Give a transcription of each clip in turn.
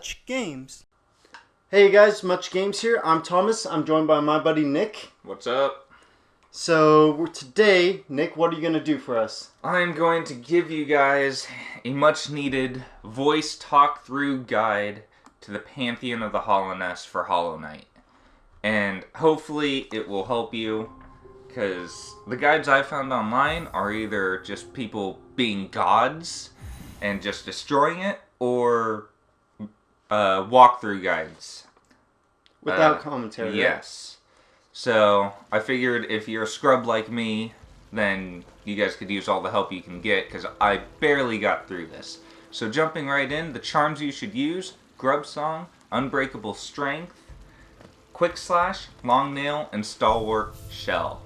Mutch Games. Hey guys, Mutch Games here. I'm Thomas. I'm joined by my buddy Nick. What's up? So today, Nick, what are you going to do for us? I'm going to give you guys a much needed voice talk through guide to the Pantheon of the Hallow Nest for Hollow Knight. And hopefully it will help you, because the guides I found online are either just people being gods and just destroying it, or walkthrough guides. Without commentary, right? Yes. So, I figured if you're a scrub like me, then you guys could use all the help you can get, because I barely got through this. So jumping right in, the charms you should use: Grub Song, Unbreakable Strength, Quick Slash, Long Nail, and Stalwart Shell.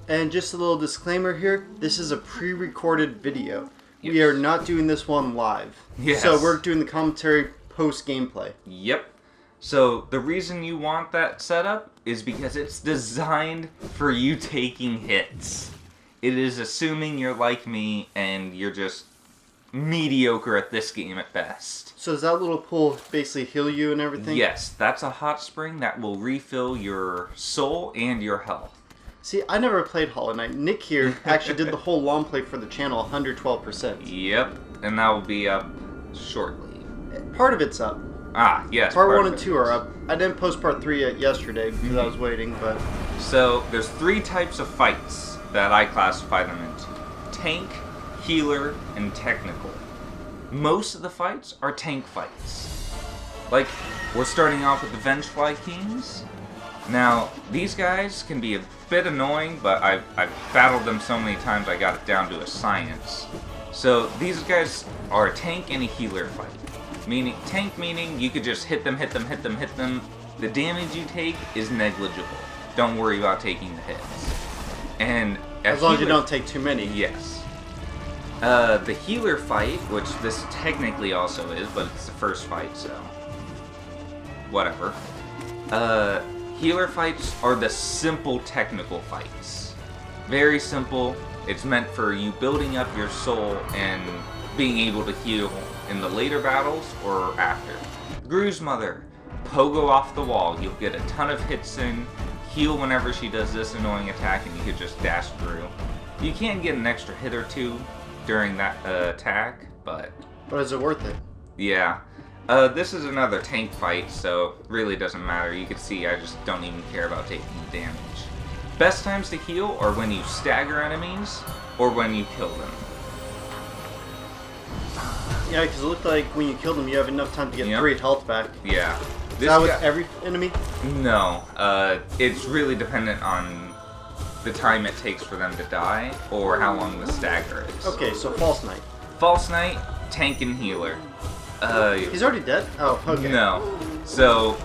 And just a little disclaimer here, this is a pre-recorded video. Yes. We are not doing this one live. Yes. So we're doing the commentary post-gameplay. Yep. So the reason you want that setup is because it's designed for you taking hits. It is assuming you're like me and you're just mediocre at this game at best. So does that little pool basically heal you and everything? Yes, that's a hot spring that will refill your soul and your health. See, I never played Hollow Knight. Nick here actually did the whole long play for the channel, 112%. Yep, and that will be up shortly. Part of it's up. Ah, yes. Part 1 and 2 are up. I didn't post part 3 yet yesterday because I was waiting, but... So, there's 3 types of fights that I classify them into: tank, healer, and technical. Most of the fights are tank fights. Like, we're starting off with the Vengefly Kings. Now, these guys can be a bit annoying, but I've battled them so many times I got it down to a science. So, these guys are a tank and a healer fight. Tank meaning you could just hit them. The damage you take is negligible. Don't worry about taking the hits. And as long as you don't take too many. Yes. The healer fight, which this technically also is, but it's the first fight, so whatever. Healer fights are the simple technical fights. Very simple. It's meant for you building up your soul and being able to heal in the later battles or after. Gru's Mother, pogo off the wall. You'll get a ton of hits in, heal whenever she does this annoying attack, and you can just dash through. You can get an extra hit or two during that attack, but... But is it worth it? Yeah. This is another tank fight, so really doesn't matter. You can see I just don't even care about taking the damage. Best times to heal are when you stagger enemies or when you kill them. Yeah, because it looked like when you kill them, you have enough time to get 3 health back. Yeah. Is that with every enemy? No. It's really dependent on the time it takes for them to die or how long the stagger is. Okay, so False Knight. False Knight, tank and healer. He's already dead? Oh, okay. No. So,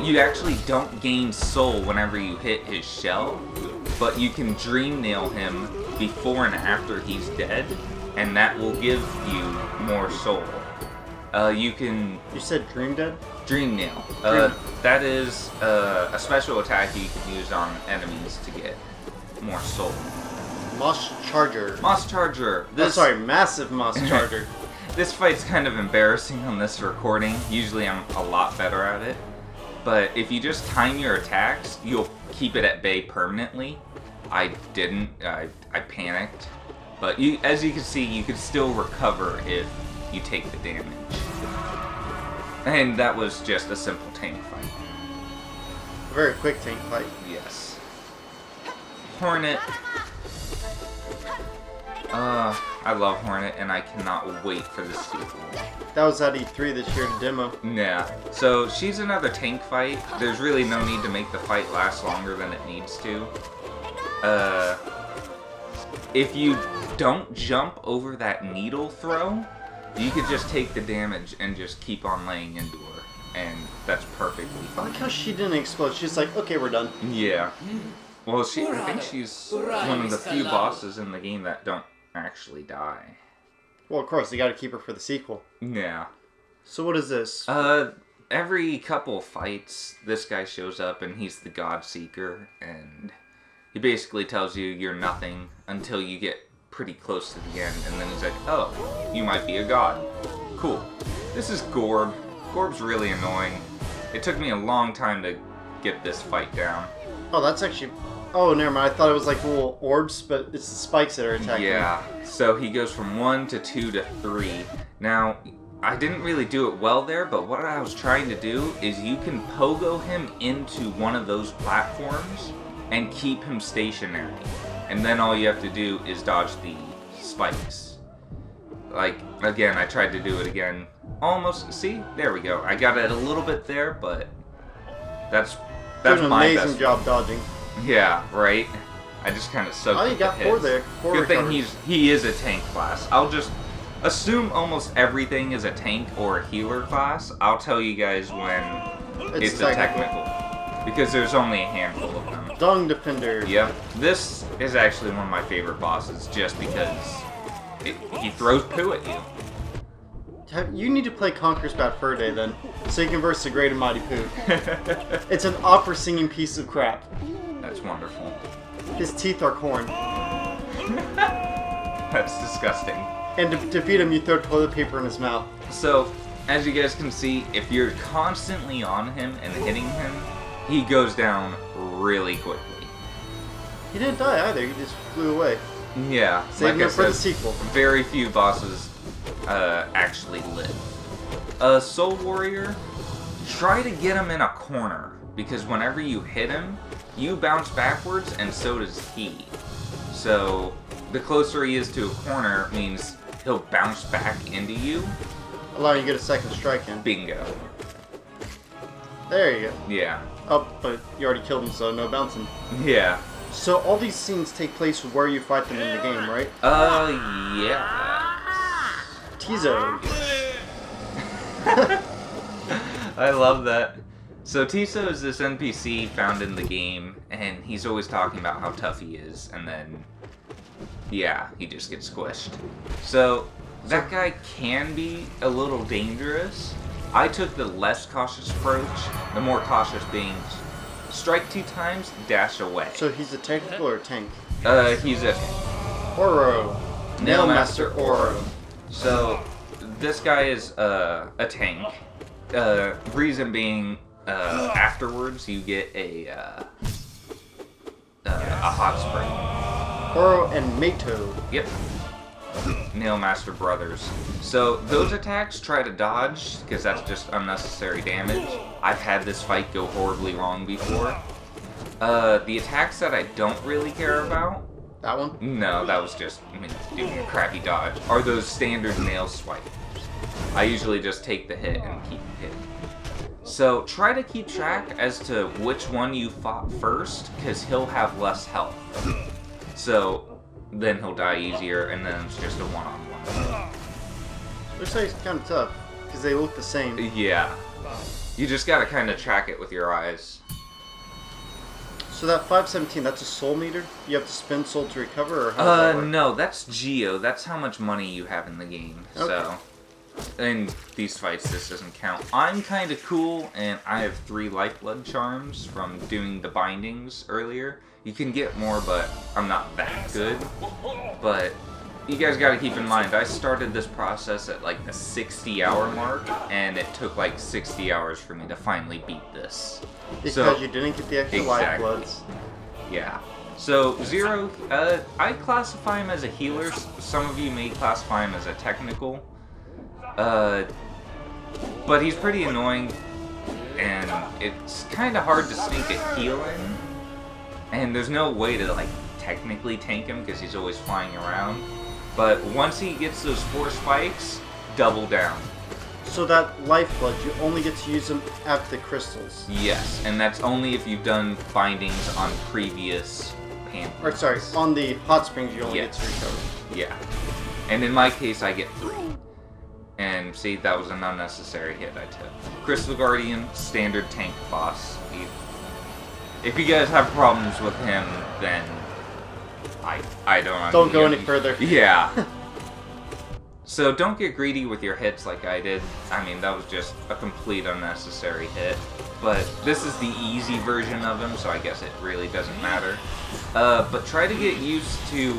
you actually don't gain soul whenever you hit his shell, but you can dream nail him before and after he's dead, and that will give you more soul. You said Dream Dead? Dream Nail. That is a special attack you can use on enemies to get more soul. Moss Charger. Moss Charger. Massive Moss Charger. This fight's kind of embarrassing on this recording. Usually I'm a lot better at it. But if you just time your attacks, you'll keep it at bay permanently. I didn't. I panicked. But as you can see, you can still recover if you take the damage. And that was just a simple tank fight. A very quick tank fight. Yes. Hornet. I love Hornet, and I cannot wait for this sequel. That was at E3 this year to demo. Yeah. So, she's another tank fight. There's really no need to make the fight last longer than it needs to. If you don't jump over that needle throw, you could just take the damage and just keep on laying into her. And that's perfectly fine. I like how she didn't explode. She's like, okay, we're done. Yeah. Well, I think she's one of the few bosses in the game that don't actually die. Well, of course, they gotta keep her for the sequel. Yeah. So what is this? Every couple fights, this guy shows up and he's the Godseeker, and he basically tells you you're nothing until you get pretty close to the end, and then he's like, oh, you might be a god. Cool. This is Gorb. Gorb's really annoying. It took me a long time to get this fight down. Oh, that's actually... Oh, never mind. I thought it was like little orbs, but it's the spikes that are attacking. Yeah, so he goes from 1 to 2 to 3. Now, I didn't really do it well there, but what I was trying to do is you can pogo him into one of those platforms and keep him stationary. And then all you have to do is dodge the spikes. Like, again, I tried to do it again. Almost, see? There we go. I got it a little bit there, but that's my best. Did an amazing job dodging. Yeah, right? I just kind of soaked Oh, you got the 4 hits. there. 4 Good thing recovers. he is a tank class. I'll just assume almost everything is a tank or a healer class. I'll tell you guys when it's a technical. Because there's only a handful of them. Dung Defender. Yep. This is actually one of my favorite bosses just because he throws poo at you. You need to play Conqueror's Bad Fur Day then, so you can verse the Great and Mighty Pooh. It's an opera singing piece of crap. That's wonderful. His teeth are corn. That's disgusting. And to defeat him, you throw toilet paper in his mouth. So, as you guys can see, if you're constantly on him and hitting him, he goes down really quickly. He didn't die either, he just flew away. Yeah, Saving him for the sequel. Very few bosses actually live. Soul Warrior, try to get him in a corner, because whenever you hit him, you bounce backwards, and so does he. So, the closer he is to a corner means he'll bounce back into you. Allowing you to get a second strike in. Bingo. There you go. Yeah. Oh, but you already killed him, so no bouncing. Yeah. So all these scenes take place where you fight them in the game, right? Yeah. Tizo. I love that. So Tiso is this NPC found in the game, and he's always talking about how tough he is, and then, yeah, he just gets squished. So that guy can be a little dangerous. I took the less cautious approach, the more cautious being strike 2 times, dash away. So he's a technical or a tank? He's a Oro. Nailmaster Oro. So this guy is a tank. Reason being, afterwards you get a hot spring. Oro and Mato. Yep. Nailmaster brothers. So those attacks try to dodge because that's just unnecessary damage. I've had this fight go horribly wrong before. The attacks that I don't really care about. That one? No, that was just doing a crappy dodge. Are those standard nail swipes? I usually just take the hit and keep hitting. So try to keep track as to which one you fought first, because he'll have less health. So then he'll die easier, and then it's just a one-on-one. Looks like it's kind of tough, because they look the same. Yeah. You just gotta kind of track it with your eyes. So that 517, that's a soul meter? You have to spend soul to recover, or how does that work? No, that's Geo. That's how much money you have in the game. Okay. So, in these fights, this doesn't count. I'm kind of cool, and I have 3 lifeblood charms from doing the bindings earlier. You can get more, but I'm not that good. But you guys got to keep in mind, I started this process at like the 60-hour mark, and it took like 60 hours for me to finally beat this. Because you didn't get the extra lifebloods. Yeah. So, Zero, I classify him as a healer. Some of you may classify him as a technical. But he's pretty annoying, and it's kind of hard to sneak a heal in. And there's no way to, like, technically tank him because he's always flying around. But once he gets those 4 spikes, double down. So that lifeblood, you only get to use them at the crystals. Yes, and that's only if you've done bindings on previous Pantheons. Or sorry, on the hot springs you only get to recover. Yeah. And in my case, I get 3. And see, that was an unnecessary hit I took. Crystal Guardian, standard tank boss. If you guys have problems with him, then I don't go any further. Yeah. So don't get greedy with your hits like I did. I mean, that was just a complete unnecessary hit. But this is the easy version of him, so I guess it really doesn't matter. But try to get used to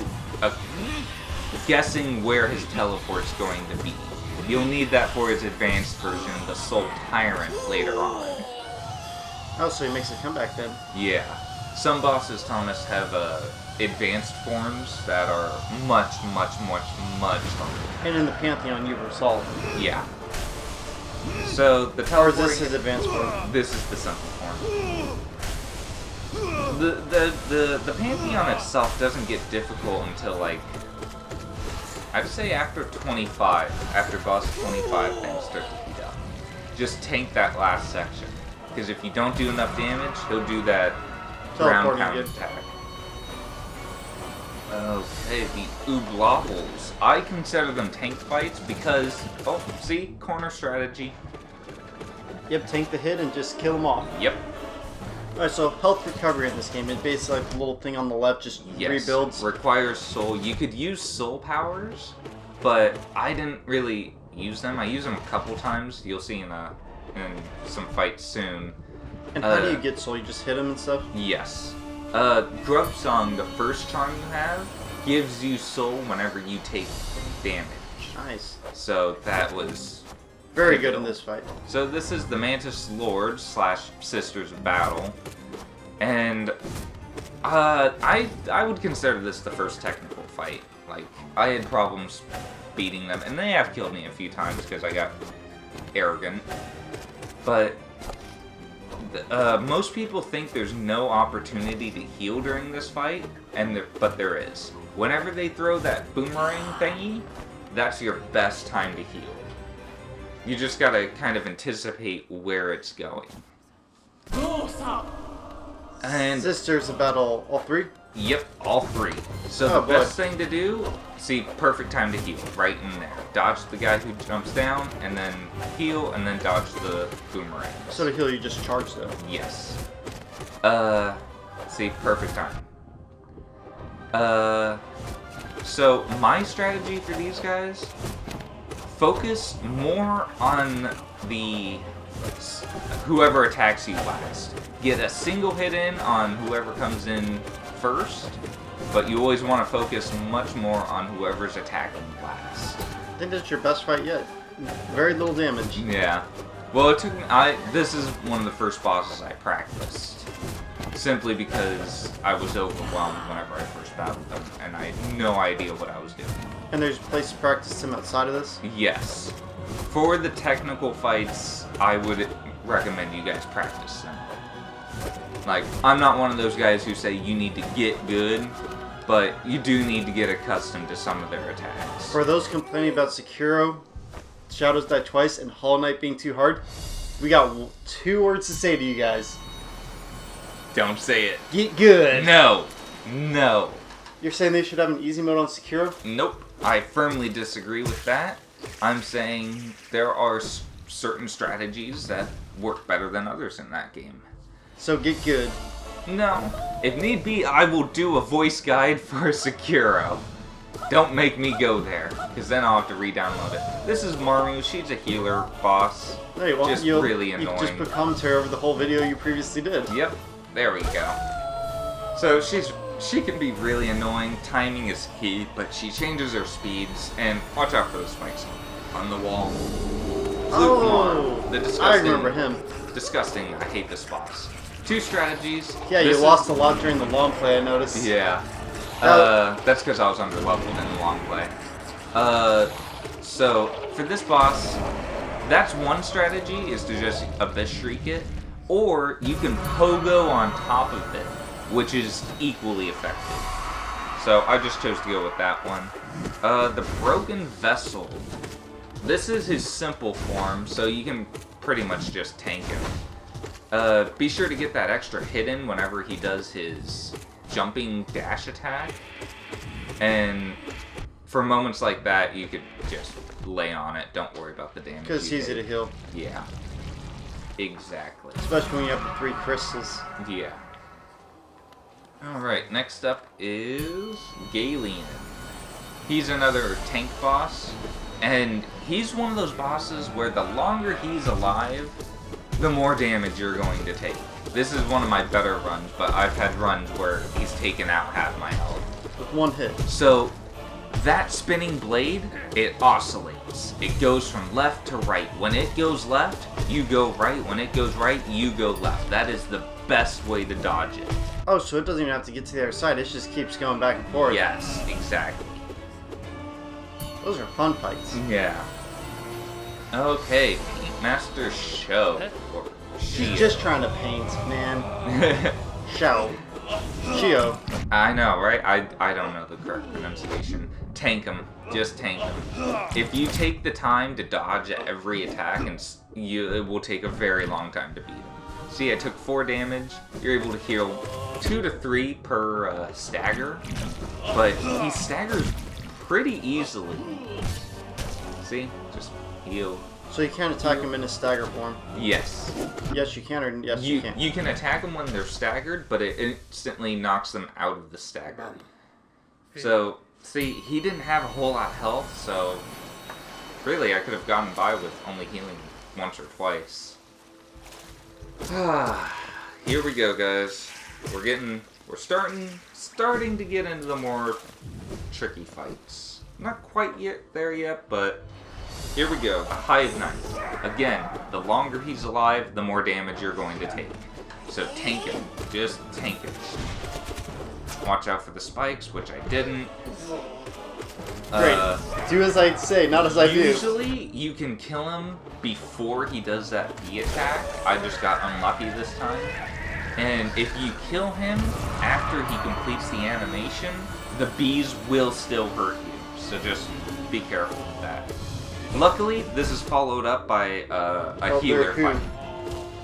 guessing where his teleport's going to be. You'll need that for his advanced version, the Soul Tyrant, later on. Oh, so he makes a comeback then. Yeah. Some bosses, Thomas, have advanced forms that are much harder. And in the Pantheon, you resolve. Yeah. So, the Or is teleporting... this his advanced form? This is the simple form. The Pantheon itself doesn't get difficult until, like, I'd say after 25. After boss 25, things start to heat up. Just tank that last section. Because if you don't do enough damage, he'll do that ground pound attack. Okay, the Ooblobbles. I consider them tank fights because, oh, see? Corner strategy. Yep, tank the hit and just kill them off. Yep. Alright, so health recovery in this game, it's basically like the little thing on the left just rebuilds. Requires soul. You could use soul powers, but I didn't really use them. I use them a couple times. You'll see in some fights soon. And how do you get soul? You just hit them and stuff? Yes. Grub Song, the first charm you have, gives you soul whenever you take damage. Nice. So that was... very good in this fight. So this is the Mantis Lords / Sisters of Battle. And I would consider this the first technical fight. Like, I had problems beating them, and they have killed me a few times because I got arrogant. But most people think there's no opportunity to heal during this fight, but there is. Whenever they throw that boomerang thingy, that's your best time to heal. You just gotta kind of anticipate where it's going. And Sisters of Battle, all three? Yep, all three. So the best thing to do, see, perfect time to heal, right in there. Dodge the guy who jumps down, and then heal, and then dodge the boomerang. So to heal, you just charge them? Yes. See, perfect time. So my strategy for these guys, focus more on the whoever attacks you last. Get a single hit in on whoever comes in first, but you always want to focus much more on whoever's attacking last. I think that's your best fight yet. Very little damage. Yeah. Well, it took me, this is one of the first bosses I practiced. Simply because I was overwhelmed whenever I first battled them, and I had no idea what I was doing. And there's a place to practice them outside of this? Yes. For the technical fights, I would recommend you guys practice them. Like, I'm not one of those guys who say you need to get good, but you do need to get accustomed to some of their attacks. For those complaining about Sekiro, Shadows Die Twice, and Hollow Knight being too hard, we got 2 words to say to you guys. Don't say it. Get good! No. No. You're saying they should have an easy mode on Sekiro? Nope. I firmly disagree with that. I'm saying there are certain strategies that work better than others in that game. So get good. No. If need be, I will do a voice guide for Sekiro. Don't make me go there, because then I'll have to re-download it. This is Maru. She's a healer boss. No, you won't. Just really annoying. You just put commentary over the whole video you previously did. Yep. There we go. So she can be really annoying. Timing is key, but she changes her speeds. And watch out for the spikes on the wall. Oh, the disgusting, I remember him. Disgusting. I hate this boss. 2 strategies. Yeah, you lost a lot during the long play, I noticed. Yeah. That's because I was underleveled in the long play. So, for this boss, that's one strategy, is to just Abyss Shriek it. Or you can pogo on top of it, which is equally effective. So I just chose to go with that one. The Broken Vessel. This is his simple form, so you can pretty much just tank him. Be sure to get that extra hit in whenever he does his jumping dash attack. And for moments like that, you could just lay on it. Don't worry about the damage. Because it's easy to heal. Yeah. Exactly. Especially when you have the 3 crystals. Yeah. Alright, next up is Galen. He's another tank boss, and he's one of those bosses where the longer he's alive, the more damage you're going to take. This is one of my better runs, but I've had runs where he's taken out half my health. With 1 hit. So, that spinning blade, it oscillates. It goes from left to right. When it goes left, you go right. When it goes right, you go left. That is the best way to dodge it. Oh, so it doesn't even have to get to the other side. It just keeps going back and forth. Yes, exactly. Those are fun fights. Yeah. Okay, Master Show. She's just trying to paint, man. Show. Shio. I know, right? I don't know the correct pronunciation. Tank him. Just tank him. If you take the time to dodge every attack, and it will take a very long time to beat him. See, I took 4 damage. You're able to heal 2 to 3 per stagger, but he staggers pretty easily. See? Just heal. So you can't attack him in his stagger form? Yes. Yes, you can, or yes, you can't? You can attack them when they're staggered, but it instantly knocks them out of the stagger. So, see, he didn't have a whole lot of health, so really I could have gotten by with only healing once or twice. Here we go, guys. We're starting to get into the more tricky fights. Not quite there yet, but here we go. Hive Knight. Again, the longer he's alive, the more damage you're going to take. So tank him. Just tank him. Watch out for the spikes, which I didn't. Great. Do as I say, not as I do. Usually, you can kill him before he does that bee attack. I just got unlucky this time. And if you kill him after he completes the animation, the bees will still hurt you. So just be careful with that. Luckily, this is followed up by a healer fight.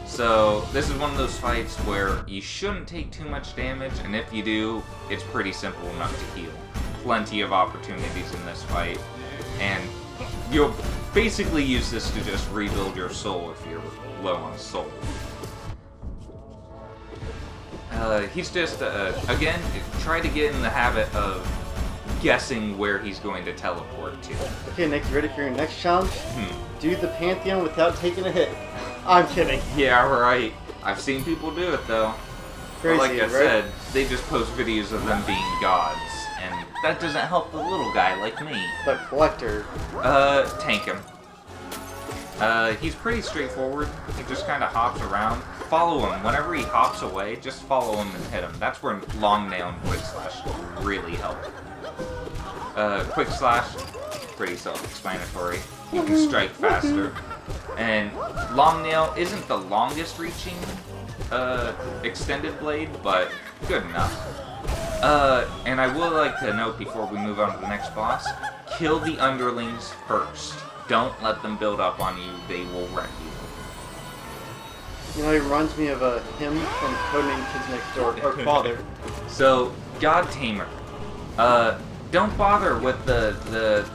So this is one of those fights where you shouldn't take too much damage, and if you do, it's pretty simple enough to heal. Plenty of opportunities in this fight, and you'll basically use this to just rebuild your soul if you're low on soul. He's just, again, try to get in the habit of guessing where he's going to teleport to. Okay, Nick, you ready for your next challenge? Do the Pantheon without taking a hit. I'm kidding. Yeah, right. I've seen people do it, though. Crazy, but like I right? said, they just post videos of them being gods, and that doesn't help the little guy like me. But Collector. Tank him. He's pretty straightforward. He just kind of hops around. Follow him. Whenever he hops away, just follow him and hit him. That's where Long Nail and Quick Slash really help. Quick Slash, pretty self-explanatory. You can strike faster. And Long Nail isn't the longest reaching extended blade, but good enough. And I would like to note before we move on to the next boss, kill the underlings first. Don't let them build up on you, they will wreck you. You know, it reminds me of a hymn from Codename Kids Next Door, or Father. So, God Tamer. Don't bother with the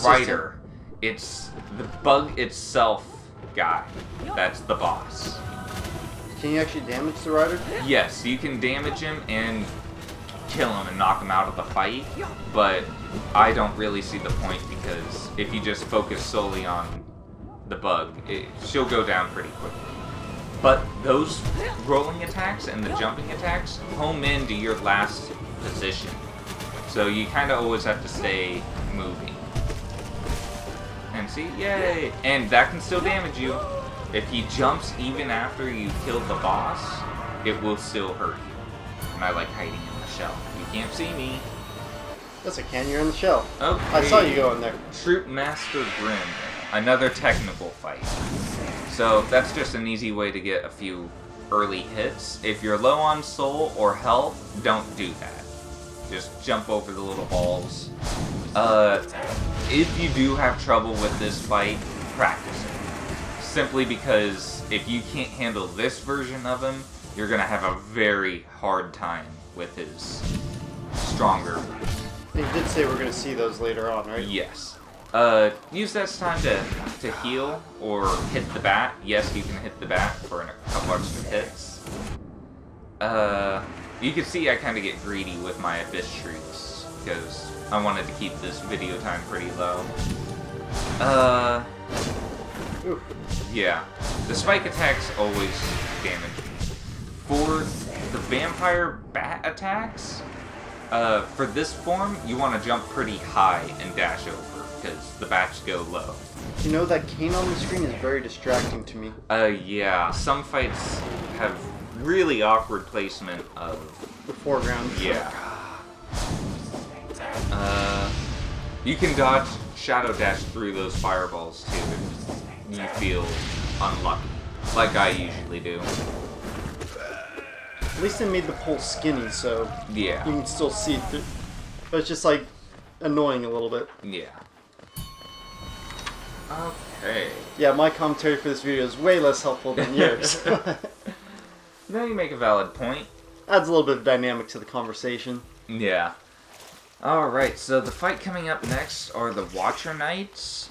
rider. It's the bug itself guy. That's the boss. Can you actually damage the rider? Yes, you can damage him and kill him and knock him out of the fight, but I don't really see the point because if you just focus solely on the bug, she'll go down pretty quickly. But those rolling attacks and the jumping attacks home into your last position. So you kind of always have to stay moving. And see, yay! And that can still damage you. If he jumps even after you killed the boss, it will still hurt you. And I like hiding in the shell. You can't see me. Yes, I can. You're in the shell. Okay. I saw you go in there. Troop Master Grim. Another technical fight. So that's just an easy way to get a few early hits. If you're low on soul or health, don't do that. Just jump over the little balls. If you do have trouble with this fight, practice it. Simply because if you can't handle this version of him, you're going to have a very hard time with his stronger. You did say we're going to see those later on, right? Yes. Use that time to heal or hit the bat. Yes, you can hit the bat for a couple extra hits. You can see I kind of get greedy with my Abyss Shrieks because I wanted to keep this video time pretty low. Oof. Yeah. The spike attacks always damage me. For the vampire bat attacks, For this form, you want to jump pretty high and dash over, because the bats go low. You know, that cane on the screen is very distracting to me. Yeah. Some fights have really awkward placement of... The foreground. Yeah. You can dodge Shadow Dash through those fireballs, too, if you feel unlucky, like I usually do. At least they made the pole skinny, so Yeah. you can still see through. But it's just, like, annoying a little bit. Yeah. Okay. Yeah, my commentary for this video is way less helpful than yours. Now you make a valid point. Adds a little bit of dynamic to the conversation. Yeah. Alright, so the fight coming up next are the Watcher Knights.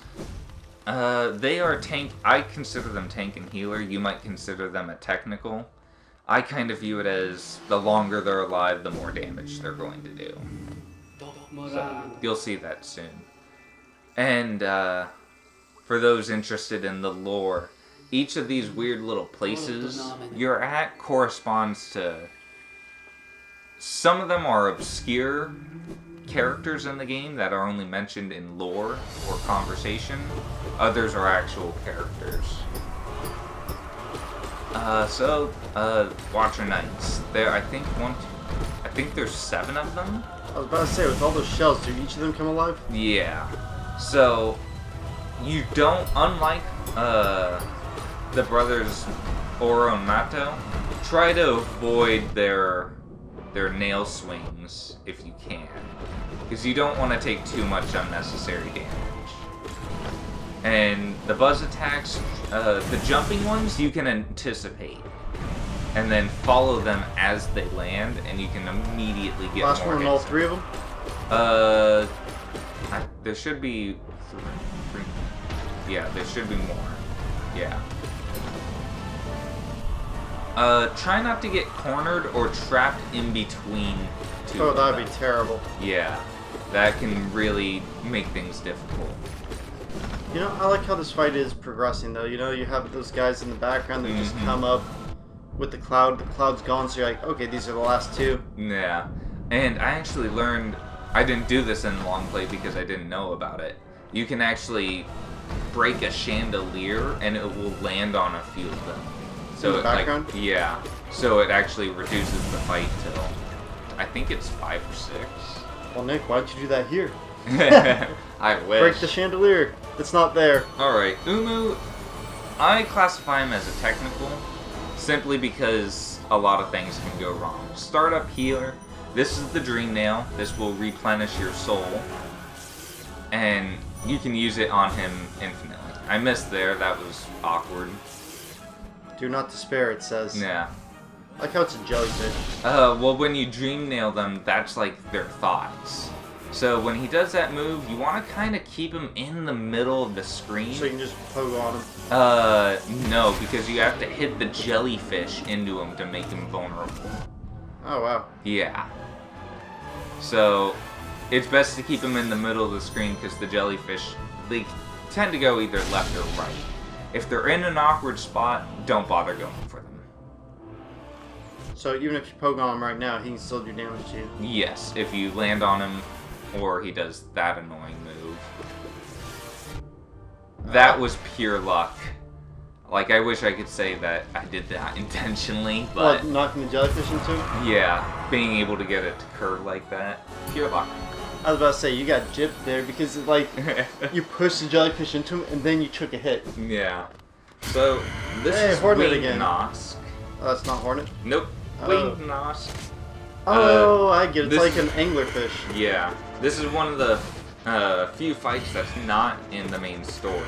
They are tank. I consider them tank and healer. You might consider them a technical. I kind of view it as the longer they're alive, the more damage they're going to do. So you'll see that soon. And for those interested in the lore, each of these weird little places you're at corresponds to... Some of them are obscure characters in the game that are only mentioned in lore or conversation. Others are actual characters. Watcher Knights. I think there's 7 of them. I was about to say, with all those shells, do each of them come alive? Yeah. So, you don't, unlike the brothers Oro and Mato, try to avoid their nail swings if you can. Because you don't want to take too much unnecessary damage. And the buzz attacks, the jumping ones, you can anticipate. And then follow them as they land, and you can immediately get Last more one on hits. all 3 of them? There should be 3. Yeah, there should be more. Yeah. Try not to get cornered or trapped in between 2 Oh, of that'd them. be terrible. Yeah, that can really make things difficult. You know, I like how this fight is progressing, though. You know, you have those guys in the background that just come up with the cloud. The cloud's gone, so you're like, okay, these are the last 2. Yeah, and I actually learned, I didn't do this in long play because I didn't know about it. You can actually break a chandelier and it will land on a few of them. So in the background? Yeah, so it actually reduces the fight till, I think it's 5 or 6. Well, Nick, why'd you do that here? I wish. Break the chandelier. It's not there. Alright, Umu, I classify him as a technical, simply because a lot of things can go wrong. Startup healer, this is the Dream Nail. This will replenish your soul, and you can use it on him infinitely. I missed there, that was awkward. Do not despair, it says. Yeah. I like how it's a jellyfish. Well, when you Dream Nail them, that's like their thoughts. So when he does that move, you want to kind of keep him in the middle of the screen. So you can just poke on him. No, because you have to hit the jellyfish into him to make him vulnerable. Oh, wow. Yeah. So it's best to keep him in the middle of the screen because the jellyfish, they tend to go either left or right. If they're in an awkward spot, don't bother going for them. So even if you poke on him right now, he can still do damage to you. Yes, if you land on him or he does that annoying move. That was pure luck. Like, I wish I could say that I did that intentionally, but... What, knocking the jellyfish into him? Yeah, being able to get it to curve like that. Pure luck. I was about to say, you got gypped there because, like, you pushed the jellyfish into him and then you took a hit. Yeah. So, this Hey, is Hornet Winged again. Nosk. Oh, that's not Hornet? Nope. Oh. Winged Nosk. Oh, I get it. It's this- like an anglerfish. Yeah. This is one of the few fights that's not in the main story.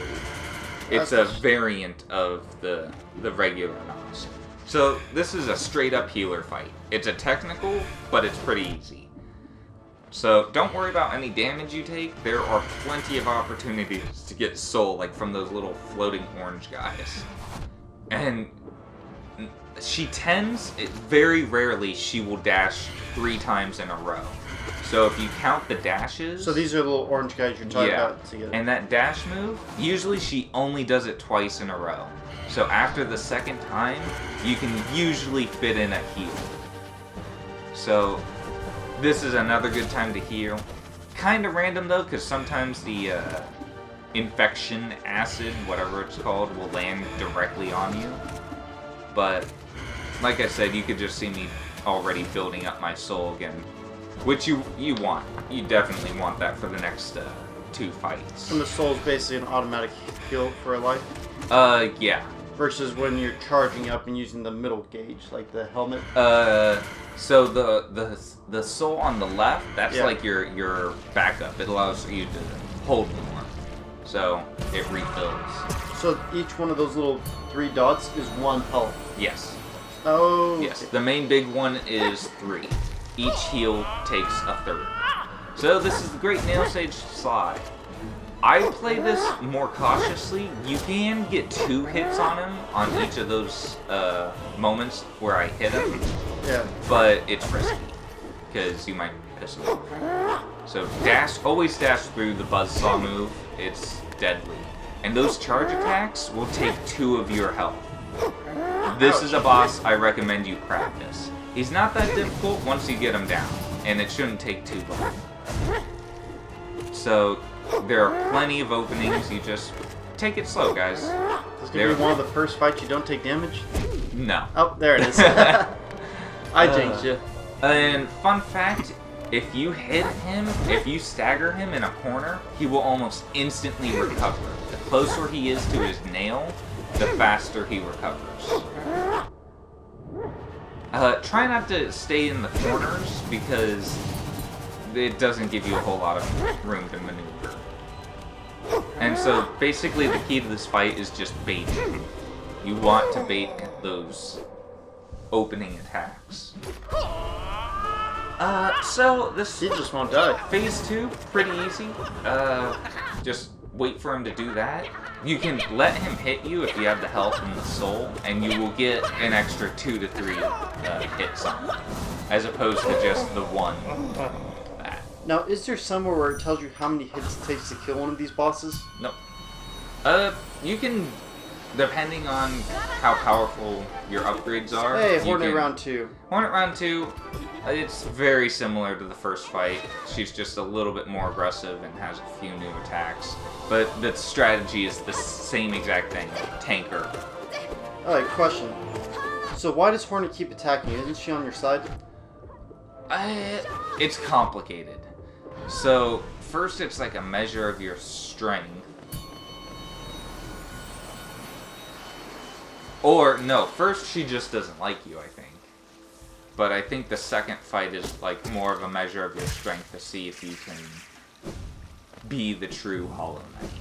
It's a variant of the regular Nosk. So this is a straight up healer fight. It's a technical, but it's pretty easy. So don't worry about any damage you take. There are plenty of opportunities to get soul, like from those little floating orange guys. And she tends, very rarely, she will dash 3 times in a row. So if you count the dashes... So these are the little orange guys you're talking about together. And that dash move, usually she only does it twice in a row. So after the second time, you can usually fit in a heal. So This is another good time to heal. Kind of random though, because sometimes the infection acid, whatever it's called, will land directly on you. But like I said, you could just see me already building up my soul again, which you want. You definitely want that for the next 2 fights. And the soul is basically an automatic heal for a life? Yeah. Versus when you're charging up and using the middle gauge, like the helmet? So the soul on the left, that's like your backup. It allows you to hold more. So it refills. So each one of those little 3 dots is 1 health? Yes. Oh. Yes. The main big one is 3. Each heal takes a third. So this is the Great Nail Sage Slide. I play this more cautiously. You can get 2 hits on him on each of those moments where I hit him. Yeah. But it's risky, because you might piss him off. So always dash through the Buzzsaw move. It's deadly. And those charge attacks will take 2 of your health. This is a boss I recommend you practice. He's not that difficult once you get him down, and it shouldn't take too long. So there are plenty of openings. You just take it slow, guys. This is going to be one of the first fights you don't take damage? No. Oh, there it is. I jinxed you. And fun fact, if you hit him, if you stagger him in a corner, he will almost instantly recover. The closer he is to his nail, the faster he recovers. Try not to stay in the corners, because it doesn't give you a whole lot of room to maneuver. And so, basically, the key to this fight is just baiting. You want to bait those opening attacks. So this He just won't die. phase 2, pretty easy. Just wait for him to do that. You can let him hit you if you have the health and the soul, and you will get an extra 2 to 3 hits on him, as opposed to just the 1. Now, is there somewhere where it tells you how many hits it takes to kill one of these bosses? No. You can, depending on how powerful your upgrades are. Hey, Hornet round 2. Hornet round 2, it's very similar to the first fight. She's just a little bit more aggressive and has a few new attacks. But the strategy is the same exact thing. Tanker. Alright, question. So why does Hornet keep attacking you? Isn't she on your side? It's complicated. So, first it's like a measure of your strength. Or, no, first she just doesn't like you, I think. But I think the second fight is like more of a measure of your strength to see if you can be the true Hollow Knight.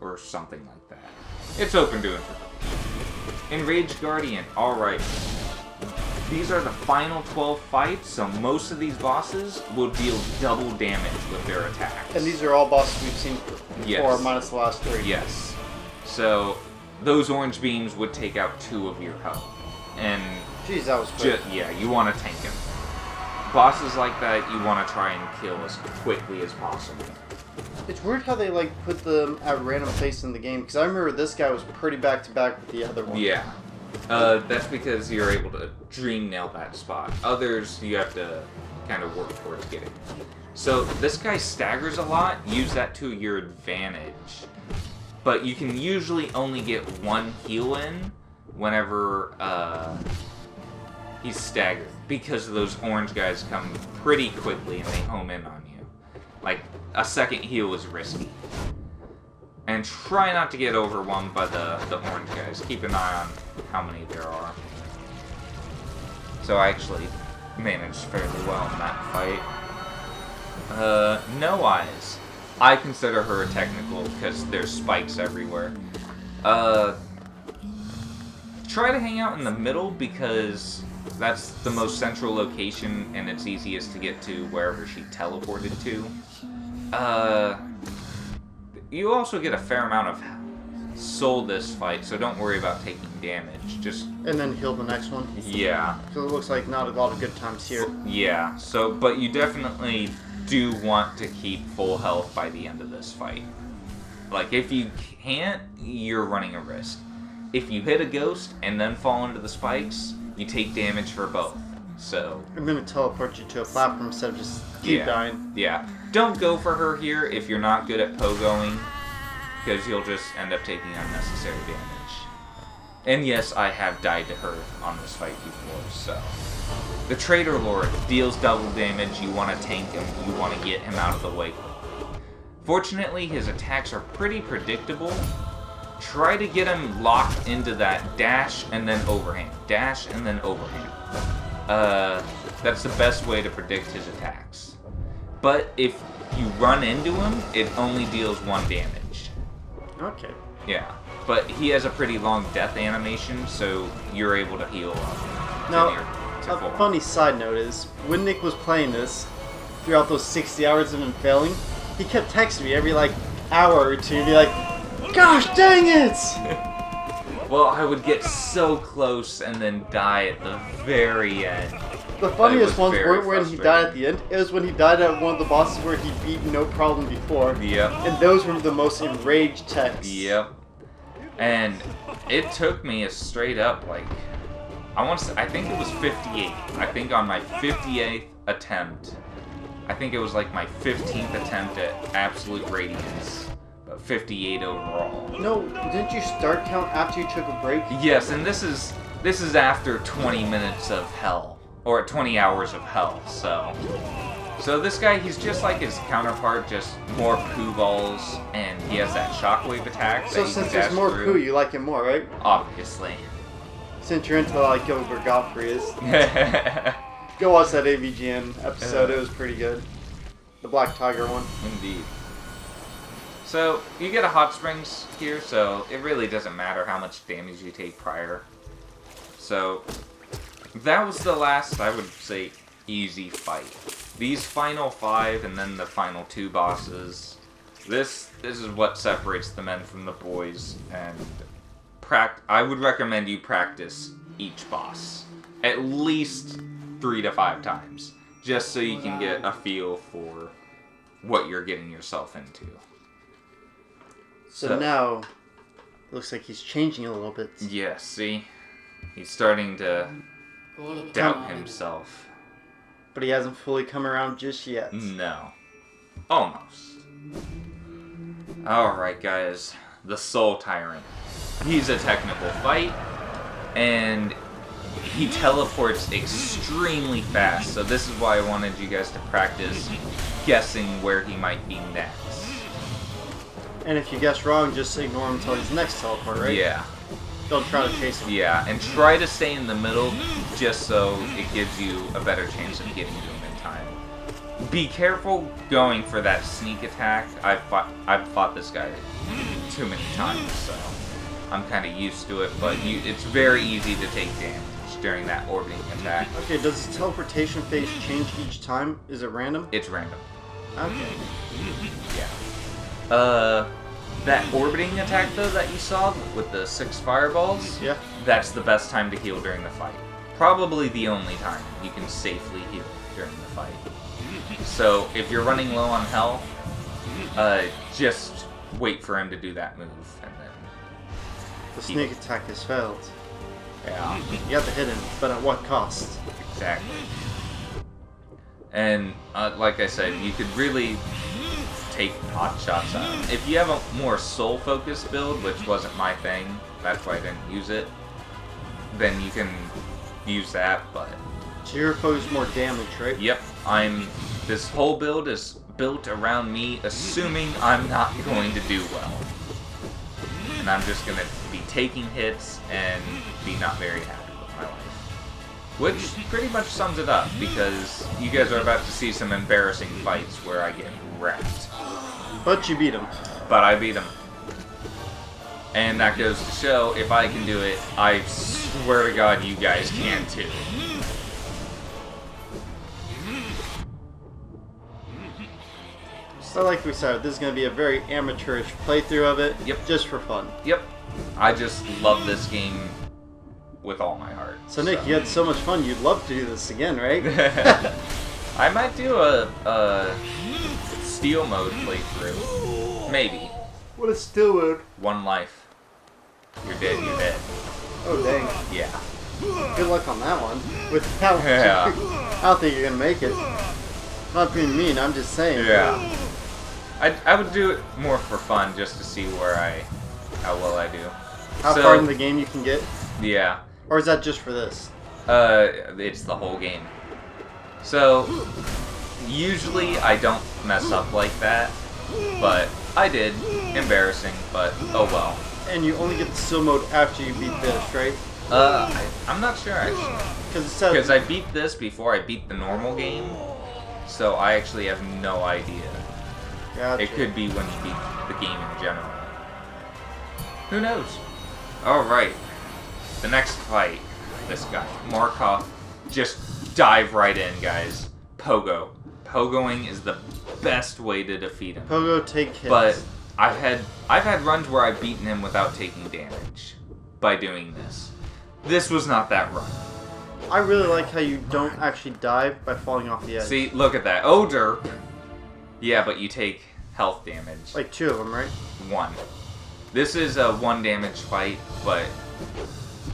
Or something like that. It's open to interpretation. Enraged Guardian, alright. These are the final 12 fights, so most of these bosses will deal double damage with their attacks. And these are all bosses we've seen before, minus the last 3. Yes. So, those orange beams would take out 2 of your health. And jeez, that was quick. yeah, you want to tank him. Bosses like that, you want to try and kill as quickly as possible. It's weird how they like put them at random places in the game, because I remember this guy was pretty back-to-back with the other one. Yeah. That's because you're able to dream nail that spot. Others, you have to kind of work towards getting. So, this guy staggers a lot. Use that to your advantage. But you can usually only get 1 heal in whenever he's staggered, because those orange guys come pretty quickly and they home in on you. Like, a second heal is risky. And try not to get overwhelmed by the orange guys. Keep an eye on how many there are. So I actually managed fairly well in that fight. No Eyes. I consider her a technical because there's spikes everywhere. Try to hang out in the middle because that's the most central location and it's easiest to get to wherever she teleported to. You also get a fair amount of soul this fight, so don't worry about taking damage. Just and then heal the next one. Yeah. So it looks like not a lot of good times here. Yeah. So, but you definitely do want to keep full health by the end of this fight. Like, if you can't, you're running a risk. If you hit a ghost and then fall into the spikes, you take damage for both. So I'm gonna teleport you to a platform instead of just keep dying. Yeah. Don't go for her here if you're not good at pogoing, because you'll just end up taking unnecessary damage. And yes, I have died to her on this fight before, so. The Traitor Lord deals double damage. You want to tank him. You want to get him out of the way quickly. Fortunately, his attacks are pretty predictable. Try to get him locked into that dash and then overhand. Dash and then overhand. That's the best way to predict his attacks. But if you run into him, it only deals 1 damage. Okay. Yeah. But he has a pretty long death animation, so you're able to heal up. Now, a funny side note is, when Nick was playing this, throughout those 60 hours of him failing, he kept texting me every, hour or two, and be like, gosh dang it! Well, I would get so close and then die at the very end. The funniest ones weren't when he died at the end, it was when he died at one of the bosses where he beat no problem before. Yep. And those were the most enraged texts. Yep. And it took me a straight up, I think it was 58. I think on my 58th attempt, I think it was my 15th attempt at Absolute Radiance, but 58 overall. No, didn't you start count after you took a break? Yes, and this is after 20 minutes of hell, or 20 hours of hell. So this guy, he's just like his counterpart, just more poo balls, and he has that shockwave attack. So since there's more poo, you like him more, right? Obviously. Since you're into where Godfrey is. Go watch that AVGN episode, it was pretty good. The Black Tiger one. Indeed. So, you get a hot springs here, so it really doesn't matter how much damage you take prior. So, that was the last, I would say, easy fight. These final 5 and then the final 2 bosses, this is what separates the men from the boys, and I would recommend you practice each boss at least 3 to 5 times, just so you can get a feel for what you're getting yourself into. So now, looks like he's changing a little bit. Yes, see? He's starting to doubt himself. But he hasn't fully come around just yet. No. Almost. Alright, guys. The Soul Tyrant. He's a technical fight, and he teleports extremely fast, so this is why I wanted you guys to practice guessing where he might be next. And if you guess wrong, just ignore him until his next teleport, right? Yeah. Don't try to chase him. Yeah, and try to stay in the middle just so it gives you a better chance of getting to him in time. Be careful going for that sneak attack. I've fought this guy too many times, so I'm kind of used to it, but it's very easy to take damage during that orbiting attack. Okay, does his teleportation phase change each time? Is it random? It's random. Okay. Yeah. That orbiting attack, though, that you saw with the 6 fireballs, yeah, that's the best time to heal during the fight. Probably the only time you can safely heal during the fight. So, if you're running low on health, just wait for him to do that move, and then the sneak attack has failed. Yeah. You have to hit him, but at what cost? Exactly. And, like I said, you could really take pot shots at him. If you have a more soul-focused build, which wasn't my thing, that's why I didn't use it, then you can use that, but... So you're focused more damage, right? Yep. This whole build is built around me assuming I'm not going to do well. And I'm just going to be taking hits and be not very happy with my life. Which pretty much sums it up, because you guys are about to see some embarrassing fights where I get wrecked. But you beat him. But I beat him. And that goes to show, if I can do it, I swear to God you guys can too. So like we said, this is going to be a very amateurish playthrough of it. Yep. Just for fun. Yep. I just love this game with all my heart. So Nick, you had so much fun, you'd love to do this again, right? I might do a Steel mode playthrough. Maybe. What is Steel mode? 1 life. You're dead, you're dead. Oh dang. Yeah. Good luck on that one. With how Yeah. I don't think you're gonna make it. Not being mean, I'm just saying. Yeah. I would do it more for fun, just to see how well I do. How far in the game you can get? Yeah. Or is that just for this? It's the whole game. So, usually I don't mess up like that, but I did. Embarrassing, but oh well. And you only get the skill mode after you beat this, right? I'm not sure actually. Because I beat this before I beat the normal game, so I actually have no idea. Gotcha. It could be when you beat the game in general. Who knows? Alright. The next fight. This guy. Markov. Just dive right in, guys. Pogo. Pogoing is the best way to defeat him. Pogo take hits. But I've had runs where I've beaten him without taking damage by doing this. This was not that run. I really like how you don't actually dive by falling off the edge. See, look at that. Oh, derp. Yeah, but you take health damage. Like 2 of them, right? 1. This is a 1 damage fight, but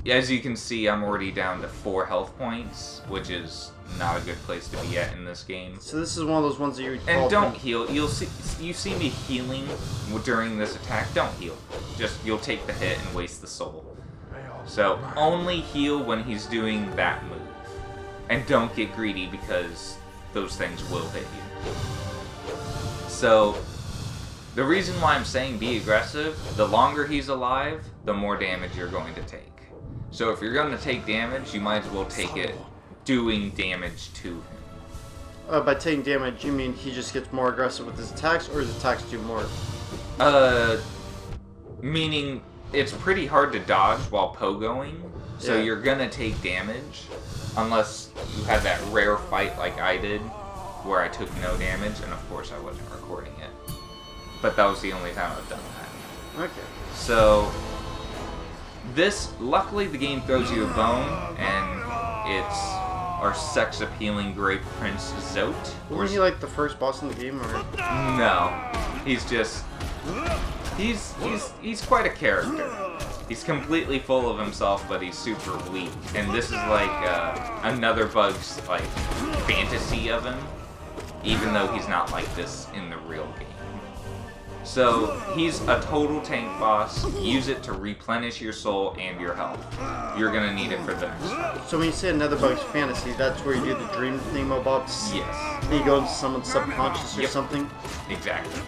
as you can see, I'm already down to 4 health points, which is not a good place to be at in this game. So this is one of those ones that you And don't heal. You see me healing during this attack. Don't heal. Just you'll take the hit and waste the soul. So only heal when he's doing that move, and don't get greedy because those things will hit you. So the reason why I'm saying be aggressive, the longer he's alive, the more damage you're going to take. So if you're going to take damage, you might as well take it doing damage to him. By taking damage, you mean he just gets more aggressive with his attacks, or his attacks do more? Meaning it's pretty hard to dodge while pogoing, so Yeah. you're gonna take damage, unless you had that rare fight like I did, where I took no damage, and of course I wasn't recording it. But that was the only time I've done that. Okay. So, luckily the game throws you a bone, and it's our sex-appealing Grey Prince Zote. Wasn't he like the first boss in the game, or? No, he's just... He's quite a character. He's completely full of himself, but he's super weak. And this is like another bug's like fantasy of him, even though he's not like this in the real game. So he's a total tank boss. Use it to replenish your soul and your health. You're gonna need it for the next fight. So when you say another bug's fantasy, that's where you do the dream thingamabobs? Yes. And you go into someone's subconscious or Yep. something? Exactly.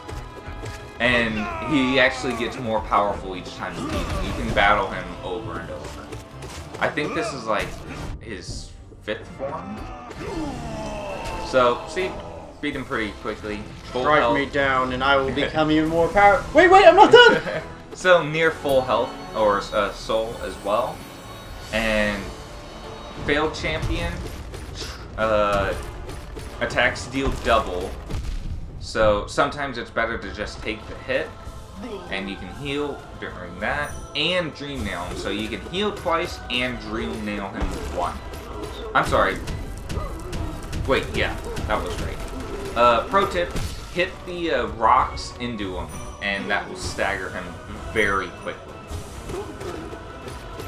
And he actually gets more powerful each time you beat him. You can battle him over and over. I think this is like his 5th form. So, see, beat him pretty quickly. Full Strike health. me down and I will become even more powerful. Wait, I'm not done! So, near full health, or soul as well. And failed champion, attacks deal double. So sometimes it's better to just take the hit, and you can heal during that, and dream nail him. So you can heal twice and dream nail him once. I'm sorry. Wait, yeah, that was right. Pro tip, hit the rocks into him, and that will stagger him very quickly.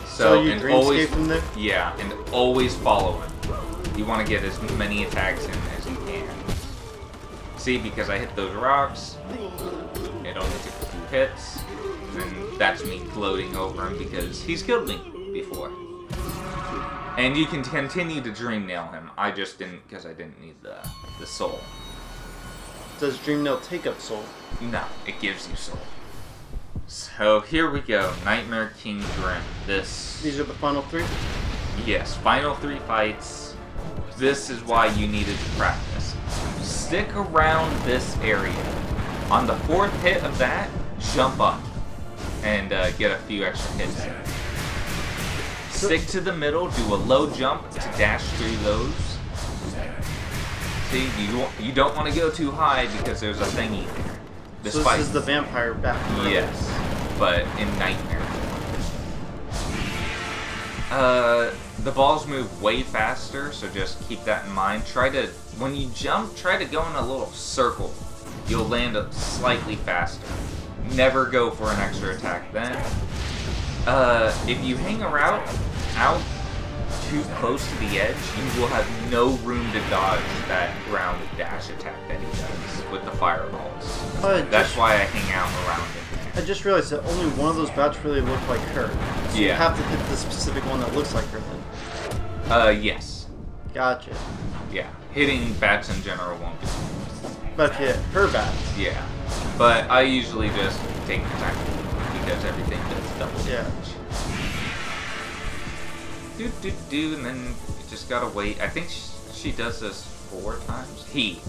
So you dreamscape him there? Yeah, and always follow him. You want to get as many attacks in as you can. See, because I hit those rocks, it only took a few hits, and that's me gloating over him because he's killed me before. And you can continue to dream nail him. I just didn't, because I didn't need the soul. Does dream nail take up soul? No, it gives you soul. So here we go, Nightmare King Grim. These are the final 3? Yes, final 3 fights. This is why you needed to practice. Stick around this area. On the 4th hit of that, jump up and get a few extra hits in. Stick to the middle, do a low jump to dash through those. See, you don't want to go too high because there's a thingy there. So this is the vampire back. Yes, but in Nightmare. The balls move way faster, so just keep that in mind. When you jump, try to go in a little circle. You'll land up slightly faster. Never go for an extra attack then. If you hang around, too close to the edge, you will have no room to dodge that ground dash attack that he does with the fireballs. That's why I hang out around it. I just realized that only one of those bats really look like her. So you have to hit the specific one that looks like her then. Yes. Gotcha. Yeah. Hitting bats in general won't do. But if you hit her bats. Yeah. But I usually just take the time because everything does double damage. And then you just gotta wait. I think she does this 4 times. It's a he.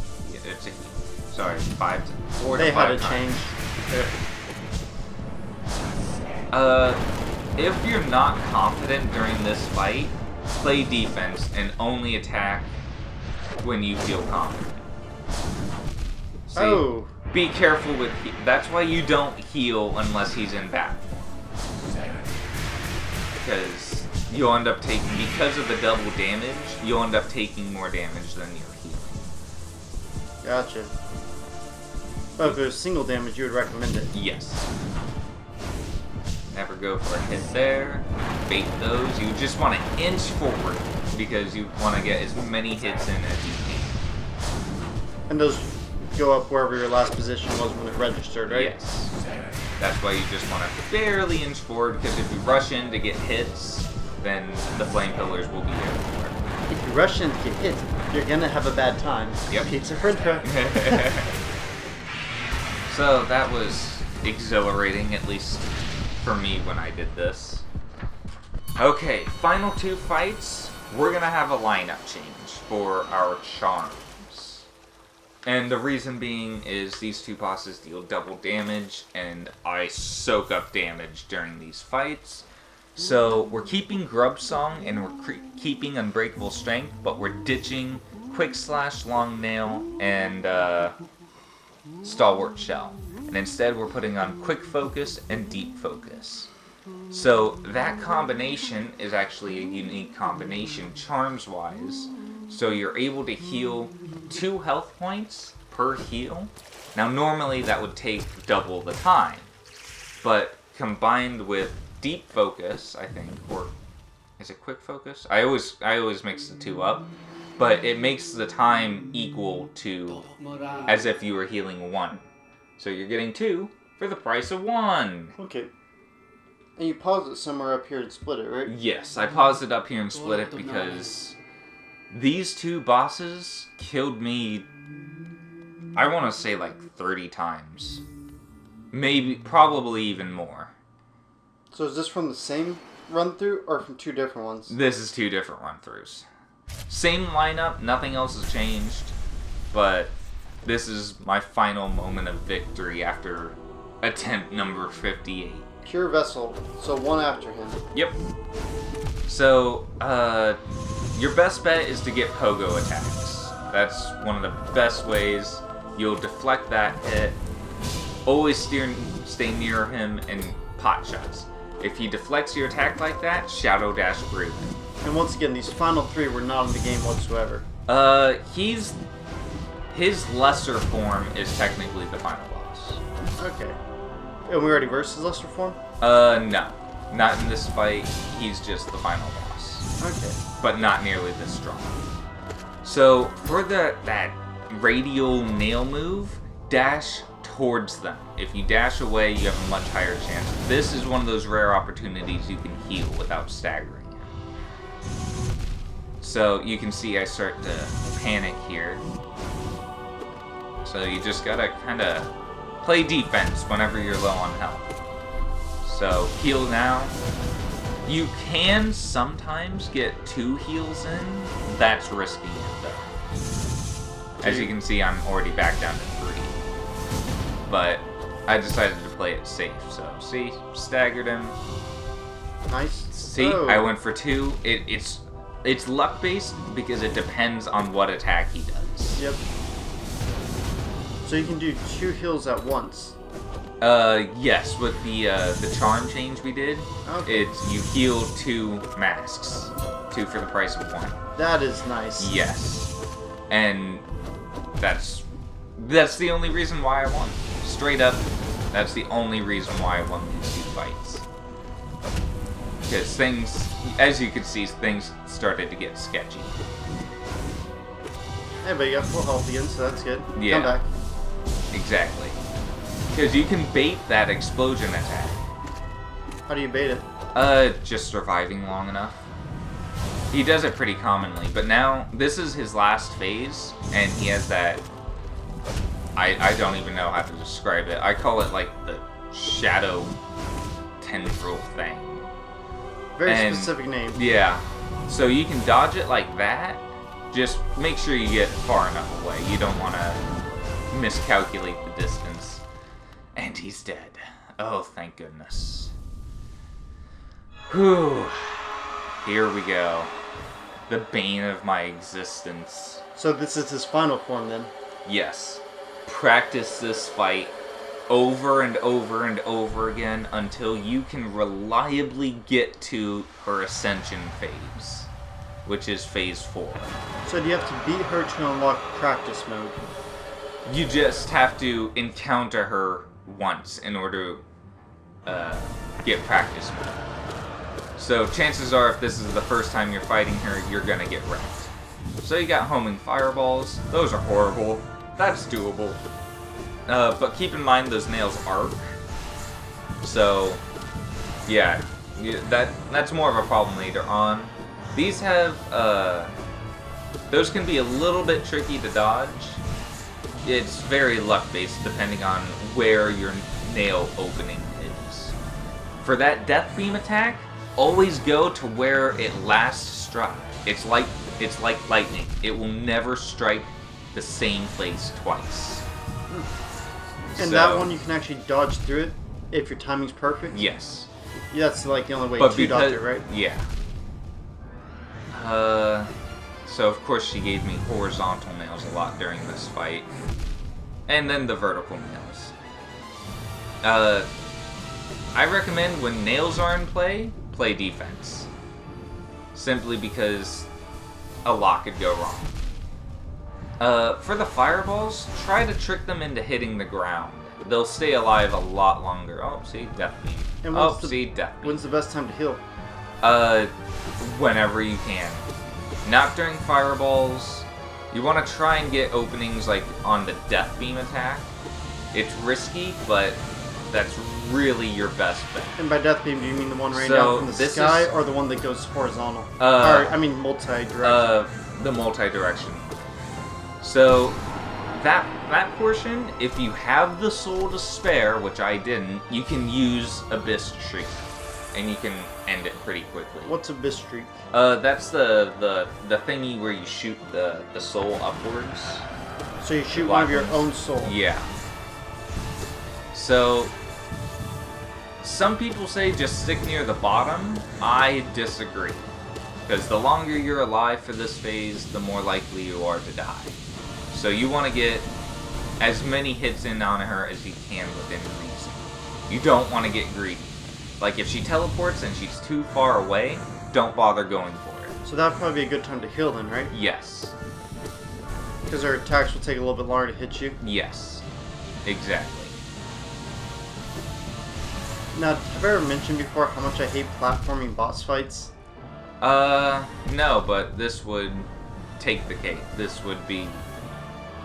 Sorry, 4 to 5 times. They had to change. If you're not confident during this fight, play defense and only attack when you feel confident. See, be careful with that's why you don't heal unless he's in battle. Because you'll end up taking, because of the double damage, you'll end up taking more damage than you're healing. Gotcha. But if there's single damage, you would recommend it? Yes. Never go for a hit there. Bait those. You just want to inch forward because you want to get as many hits in as you can. And those go up wherever your last position was when it registered, right? Yes. That's why you just want to barely inch forward, because if you rush in to get hits, then the flame pillars will be everywhere. If you rush in to get hit, you're gonna have a bad time. Yep. Pizza herd truck. So that was exhilarating, at least for me when I did this. Okay, final 2 fights. We're gonna have a lineup change for our charms. And the reason being is these 2 bosses deal double damage, and I soak up damage during these fights. So we're keeping Grub Song and we're keeping Unbreakable Strength, but we're ditching Quick Slash, Long Nail, and Stalwart Shell. And instead we're putting on Quick Focus and Deep Focus. So that combination is actually a unique combination charms-wise. So you're able to heal 2 health points per heal. Now normally that would take double the time, but combined with Deep Focus, I think, or is it Quick Focus? I always mix the 2 up, but it makes the time equal to as if you were healing 1. So you're getting 2 for the price of 1. Okay. And you pause it somewhere up here and split it, right? Yes, I paused it up here and split it because these 2 bosses killed me, I want to say like 30 times. Maybe, probably even more. So is this from the same run-through or from 2 different ones? This is 2 different run-throughs. Same lineup, nothing else has changed, but this is my final moment of victory after attempt number 58. Pure Vessel, so 1 after him. Yep. So, your best bet is to get pogo attacks. That's one of the best ways. You'll deflect that hit. Always stay near him and pot shots. If he deflects your attack like that, Shadow Dash through him. And once again, these final 3 were not in the game whatsoever. His lesser form is technically the final boss. Okay. And we already versed his lesser form? No. Not in this fight. He's just the final boss. Okay. But not nearly this strong. So, for that radial nail move, dash towards them. If you dash away, you have a much higher chance. This is one of those rare opportunities you can heal without staggering him. So, you can see I start to panic here. So, you just gotta kinda play defense whenever you're low on health. So, heal now. You can sometimes get 2 heals in. That's risky it though. As you can see, I'm already back down to 3. But I decided to play it safe. So, see? Staggered him. Nice. See? I went for 2. It's luck-based because it depends on what attack he does. Yep. So you can do 2 heals at once. Yes, with the charm change we did, it's you heal 2 masks, 2 for the price of 1. That is nice. Yes, and that's the only reason why I won. Straight up, that's the only reason why I won these 2 fights. because things, as you can see, things started to get sketchy. Hey, but you got full health again, so that's good. Yeah. Come back. Exactly. Because you can bait that explosion attack. How do you bait it? Just surviving long enough. He does it pretty commonly, but now, this is his last phase, and he has that... I don't even know how to describe it. I call it, like, the shadow tendril thing. Very specific name. Yeah. So you can dodge it like that. Just make sure you get far enough away. You don't want to miscalculate the distance. And he's dead. Oh, thank goodness. Whew. Here we go. The bane of my existence. So this is his final form, then? Yes. Practice this fight over and over and over again until you can reliably get to her ascension phase, which is phase 4. So do you have to beat her to unlock practice mode? You just have to encounter her once in order to get practice mode. So chances are, if this is the first time you're fighting her, you're gonna get wrecked. So you got homing fireballs. Those are horrible. That's doable. But keep in mind those nails arc. So, yeah, that's more of a problem later on. These have, those can be a little bit tricky to dodge. It's very luck-based depending on where your nail opening is. For that death beam attack, always go to where it last struck. It's like lightning. It will never strike the same place twice. And that one you can actually dodge through it if your timing's perfect? Yes. Yeah, that's like the only way to dodge it, right? Yeah. So of course she gave me horizontal nails a lot during this fight. And then the vertical nails. I recommend when nails are in play, play defense. Simply because a lot could go wrong. For the fireballs, try to trick them into hitting the ground. They'll stay alive a lot longer. Oh, see, death beam. And death beam. When's the best time to heal? Whenever you can. Not during fireballs. You want to try and get openings like on the death beam attack. It's risky, but that's really your best bet. And by death beam, do you mean the one raining down from the sky, or the one that goes horizontal? Multi-directional. The multi-direction. So, that portion, if you have the soul to spare, which I didn't, you can use Abyss Shriek, and you can end it pretty quickly. What's Abyss Shriek? That's the thingy where you shoot the soul upwards. So you shoot one of your own soul. Yeah. So, some people say just stick near the bottom. I disagree. Because the longer you're alive for this phase, the more likely you are to die. So you want to get as many hits in on her as you can within reason. You don't want to get greedy. Like if she teleports and she's too far away, don't bother going for it. So that'd probably be a good time to heal then, right? Yes. Because her attacks will take a little bit longer to hit you? Yes. Exactly. Now, have I ever mentioned before how much I hate platforming boss fights? No, but this would take the cake. This would be...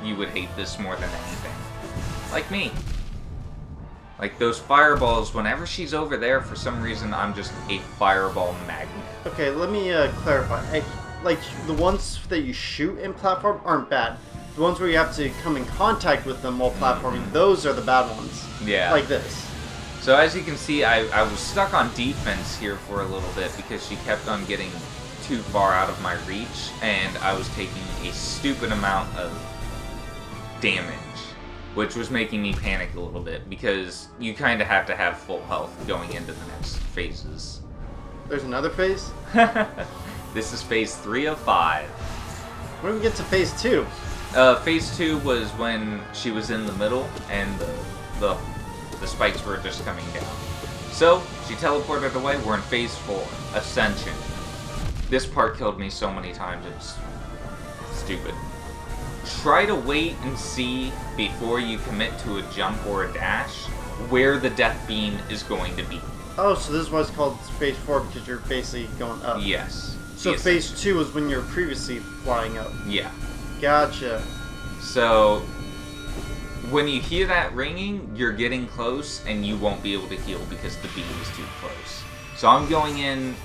You would hate this more than anything. Like me. Like those fireballs, whenever she's over there, for some reason, I'm just a fireball magnet. Okay, let me clarify. Like, the ones that you shoot in platform aren't bad. The ones where you have to come in contact with them while platforming, those are the bad ones. Yeah. Like this. So as you can see, I was stuck on defense here for a little bit because she kept on getting too far out of my reach, and I was taking a stupid amount of damage, which was making me panic a little bit because you kind of have to have full health going into the next phases. There's another phase? This is phase 3 of 5. When do we get to phase 2? Phase 2 was when she was in the middle and the spikes were just coming down. So, she teleported away. We're in phase 4, Ascension. This part killed me so many times, it's stupid. Try to wait and see, before you commit to a jump or a dash, where the death beam is going to be. Oh, so this is why it's called Phase 4, because you're basically going up. Yes. So Phase 2 was when you were previously flying up. Yeah. Gotcha. So, when you hear that ringing, you're getting close, and you won't be able to heal because the beam is too close. So I'm going in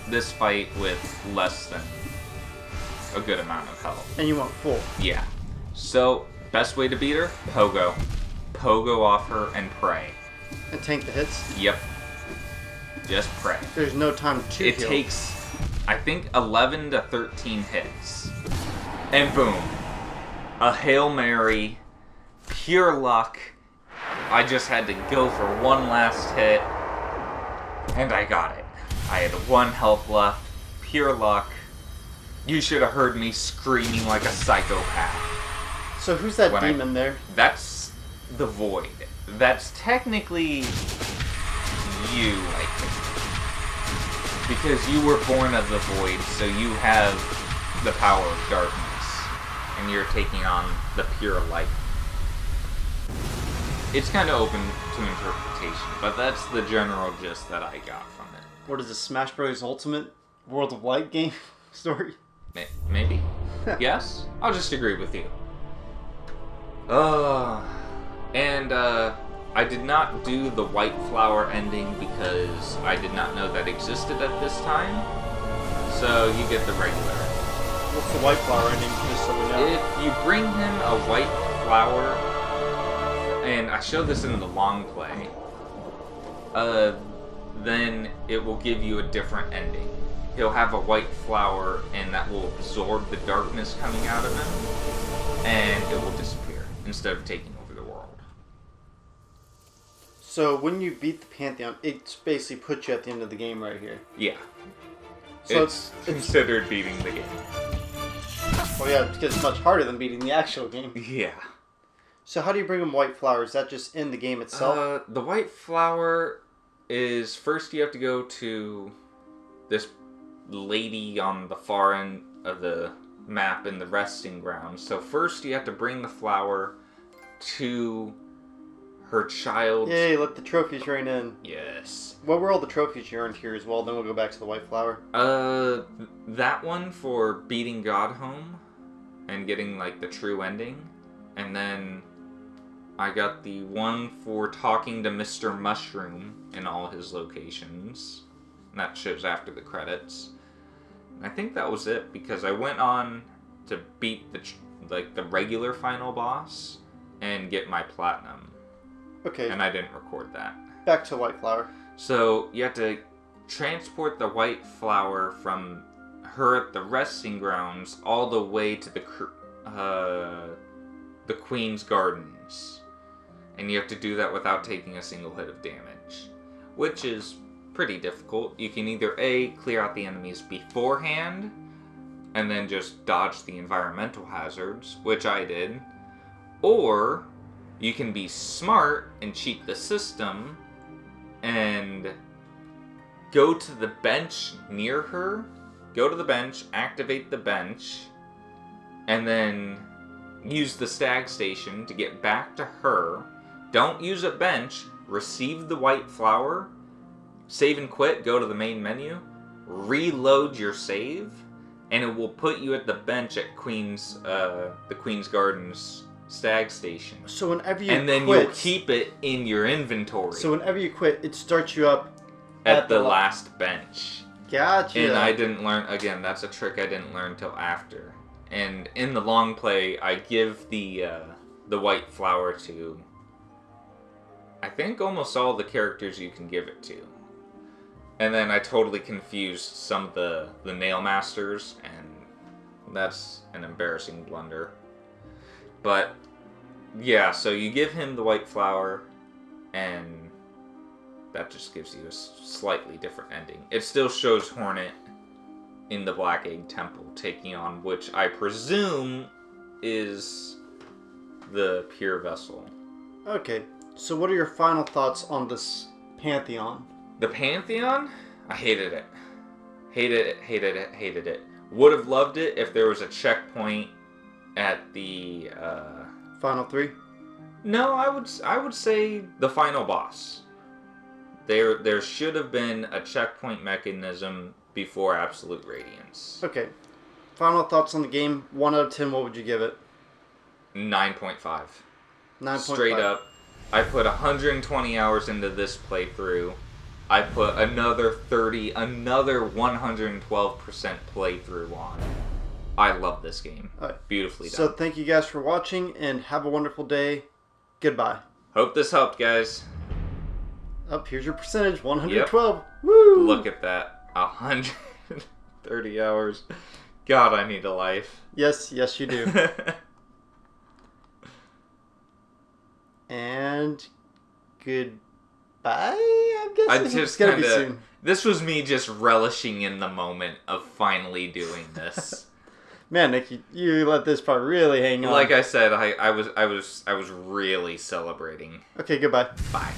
this fight with less than a good amount of health. And you want full. Yeah. So, best way to beat her? Pogo. Pogo off her and pray. And tank the hits? Yep. Just pray. There's no time to It heal. takes, I think, 11 to 13 hits. And boom. A Hail Mary. Pure luck. I just had to go for one last hit. And I got it. I had 1 health left. Pure luck. You should have heard me screaming like a psychopath. So who's that demon there? That's the Void. That's technically you, I think. Because you were born of the Void, so you have the power of darkness. And you're taking on the pure light. It's kind of open to interpretation, but that's the general gist that I got from it. What is this, Smash Bros. Ultimate World of Light game story? Maybe? Yes? I'll just agree with you. And I did not do the White Flower ending because I did not know that existed at this time. So you get the regular. What's the White Flower ending, just so we know? If you bring him a white flower, and I showed this in the long play, then it will give you a different ending. He'll have a white flower, and that will absorb the darkness coming out of him, and it will disappear instead of taking over the world. So when you beat the Pantheon, it basically puts you at the end of the game right here. Yeah. So it's considered beating the game. Well, yeah, because it's much harder than beating the actual game. Yeah. So how do you bring them white flowers? Is that just in the game itself? The white flower is, first you have to go to this lady on the far end of the map in the resting ground. So first you have to bring the flower to her child. Yay, let the trophies rain in. Yes. What were all the trophies you earned here as well? Then we'll go back to the white flower. That one for beating Godhome and getting, like, the true ending. And then I got the one for talking to Mr. Mushroom in all his locations. And that shows after the credits. And I think that was it, because I went on to beat the regular final boss and get my platinum. Okay. And I didn't record that. Back to white flower. So you have to transport the white flower from her at the resting grounds all the way to the Queen's Gardens. And you have to do that without taking a single hit of damage, which is pretty difficult. You can either A, clear out the enemies beforehand, and then just dodge the environmental hazards, which I did, or you can be smart and cheat the system and go to the bench near her, go to the bench, activate the bench, and then use the stag station to get back to her. Don't use a bench, receive the white flower, save and quit, go to the main menu, reload your save, and it will put you at the bench at the Queen's Gardens stag station. So whenever you and then quit, you'll keep it in your inventory. So whenever you quit, it starts you up at the last bench. Gotcha. And I didn't learn, again, that's a trick I didn't learn till after. And in the long play, I give the white flower to, I think, almost all the characters you can give it to. And then I totally confused some of the nail masters, and that's an embarrassing blunder. But yeah, so you give him the white flower, and that just gives you a slightly different ending. It still shows Hornet in the Black Egg Temple taking on, which I presume is the pure vessel. Okay, so what are your final thoughts on this Pantheon? The Pantheon? I hated it. Hated it. Would have loved it if there was a checkpoint at the Final three? No, I would say the final boss. There should have been a checkpoint mechanism before Absolute Radiance. Okay. Final thoughts on the game. 1 out of 10, what would you give it? 9.5. 9.5. Straight up. I put 120 hours into this playthrough. I put another 112% playthrough on. I love this game. All right. Beautifully done. So thank you guys for watching, and have a wonderful day. Goodbye. Hope this helped, guys. Up, here's your percentage, 112. Yep. Woo! Look at that. 130 hours. God, I need a life. Yes, you do. And goodbye, I'm guessing. I just it's gonna be kinda, soon. This was me just relishing in the moment of finally doing this. Man, Nick, you let this part really hang on. Like I said, I was really celebrating. Okay, goodbye. Bye.